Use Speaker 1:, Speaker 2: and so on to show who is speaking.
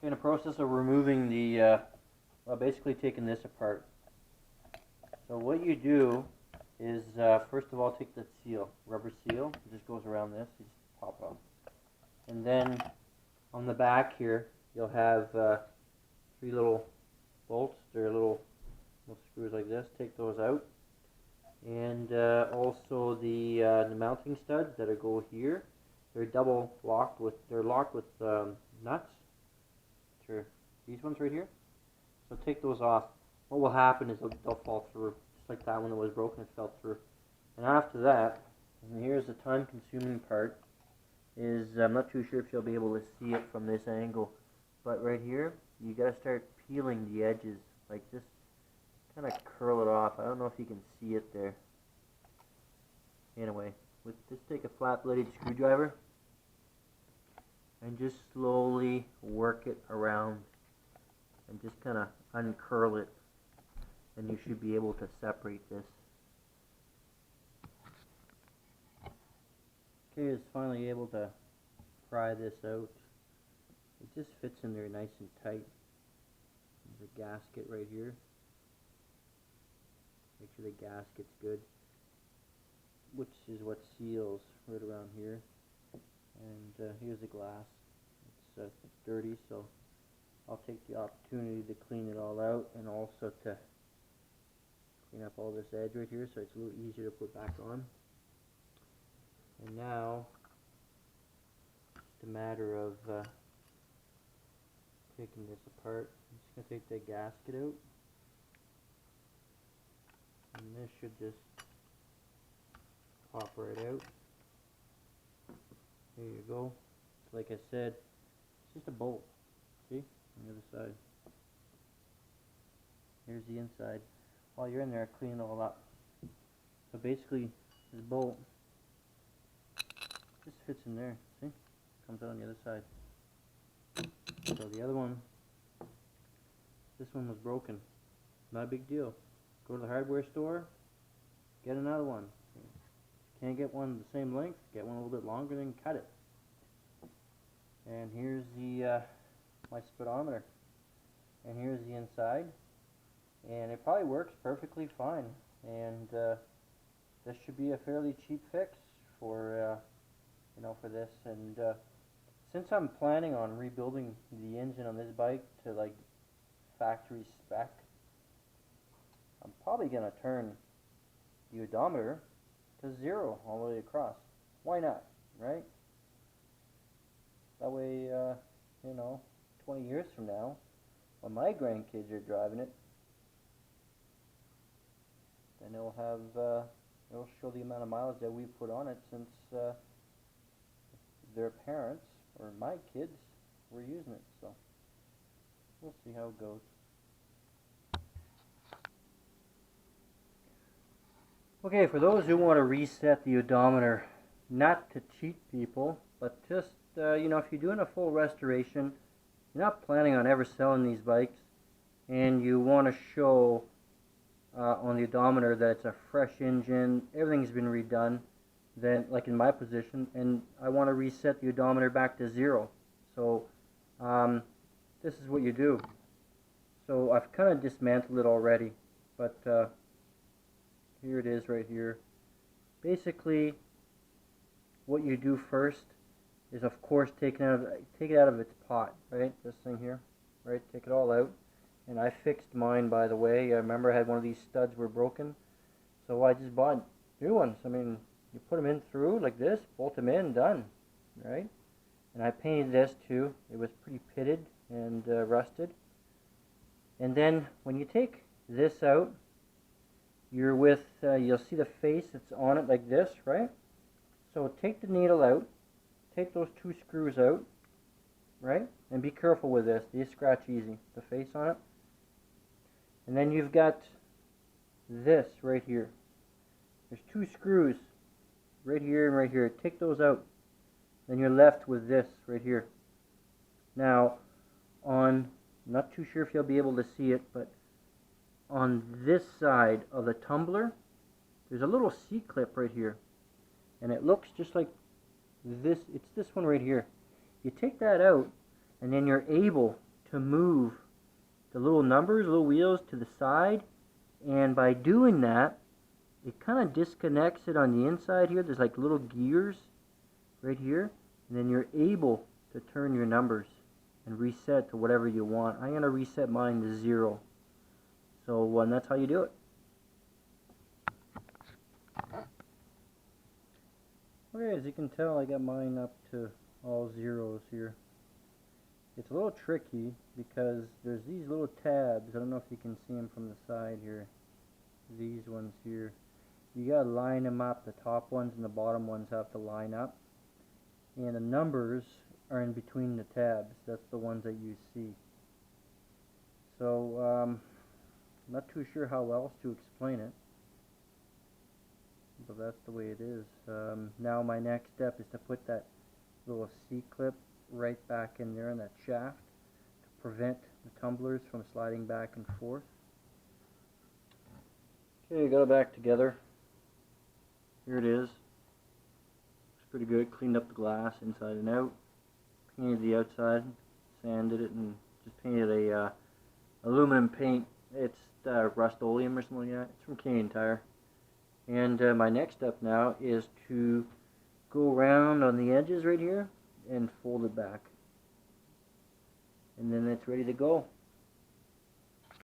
Speaker 1: in the process of removing the, well, basically taking this apart. So what you do is, first of all, take the seal, rubber seal. It just goes around this. You just pop off. And then on the back here, you'll have 3 little bolts. They're little screws like this. Take those out. And also the mounting studs that go here. They're locked with nuts. Sure, these ones right here. So take those off. What will happen is they'll fall through, just like that one that was broken. It fell through. And after that, and here's the time-consuming part. Is I'm not too sure if you'll be able to see it from this angle, but right here you got to start peeling the edges, like just kind of curl it off. I don't know if you can see it there. Anyway, just take a flat-bladed screwdriver and just slowly work it around and just kind of uncurl it, and you should be able to separate this. Okay, is finally able to pry this out. It just fits in there nice and tight. There's a gasket right here. Make sure the gasket's good, which is what seals right around here. And here's the glass. It's dirty, so I'll take the opportunity to clean it all out, and also to clean up all this edge right here so it's a little easier to put back on. And now, just a matter of taking this apart. I'm just going to take that gasket out. And this should just pop right out. There you go. Like I said, it's just a bolt. See? On the other side. Here's the inside. While you're in there, clean it all up. So basically, this bolt just fits in there. See? Comes out on the other side. So the other one, this one was broken. Not a big deal. Go to the hardware store, get another one. Can't get one the same length, get one a little bit longer, then cut it. And here's the my speedometer. And here's the inside. And it probably works perfectly fine. And this should be a fairly cheap fix for for this. And since I'm planning on rebuilding the engine on this bike to like factory spec, I'm probably gonna turn the odometer to 0 all the way across. Why not, right? That way, 20 years from now, when my grandkids are driving it, then it'll show the amount of miles that we've put on it since their parents, or my kids, were using it. So, we'll see how it goes. Okay, for those who want to reset the odometer, not to cheat people, but just, if you're doing a full restoration, you're not planning on ever selling these bikes, and you want to show on the odometer that it's a fresh engine, everything's been redone, then, like in my position, and I want to reset the odometer back to 0. So, this is what you do. So, I've kind of dismantled it already, but here it is right here. Basically, what you do first is, of course, take it out of its pot, right? This thing here, right? Take it all out. And I fixed mine, by the way. I remember I had one of these studs were broken, so I just bought new ones. I mean, you put them in through like this, bolt them in, done, right? And I painted this too. It was pretty pitted and rusted. And then when you take this out, you're with, you'll see the face that's on it like this, right? So take the needle out, take those 2 screws out, right? And be careful with this, these scratch easy, the face on it. And then you've got this right here. There's 2 screws right here and right here. Take those out. Then you're left with this right here. Now, not too sure if you'll be able to see it, but on this side of the tumbler, there's a little C-clip right here. And it looks just like this. It's this one right here. You take that out, and then you're able to move the little numbers, little wheels to the side, and by doing that, it kind of disconnects it on the inside here. There's like little gears right here, and then you're able to turn your numbers and reset to whatever you want. I'm going to reset mine to 0. So that's how you do it. Okay, as you can tell, I got mine up to all zeros here. It's a little tricky because there's these little tabs. I don't know if you can see them from the side here. These ones here. You gotta line them up. The top ones and the bottom ones have to line up. And the numbers are in between the tabs. That's the ones that you see. So, I'm not too sure how else to explain it. But that's the way it is. Now my next step is to put that little C-clip right back in there in that shaft to prevent the tumblers from sliding back and forth. Okay, got it back together. Here it is. Looks pretty good. Cleaned up the glass inside and out. Painted the outside. Sanded it and just painted a aluminum paint. It's Rust-Oleum or something like that. It's from Canadian Tire. And my next step now is to go around on the edges right here and fold it back. And then it's ready to go.